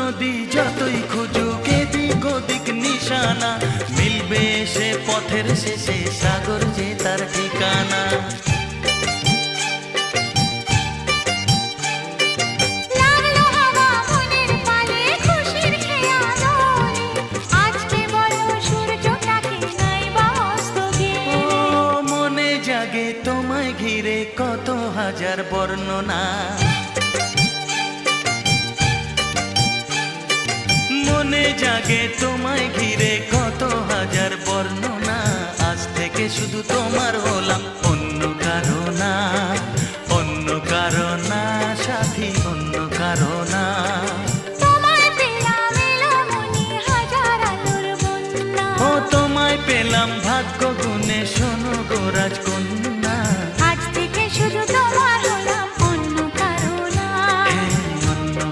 নদী যতই খুঁজুক এদিক ওদিক নিশানা, মিলবে সে পথের শেষে সাগর যে তার ঠিকানা। তোমায় ঘিরে কত হাজার বর্ণনা, মনে জাগে তোমায় ঘিরে কত হাজার বর্ণনা। আজ থেকে শুধু তোমার হলাম, অন্য কারো না, অন্য কারো না সাথী, অন্য কারো না। ও তোমায় পেলাম ভাগ্য গুণে, শোনো গো রাজ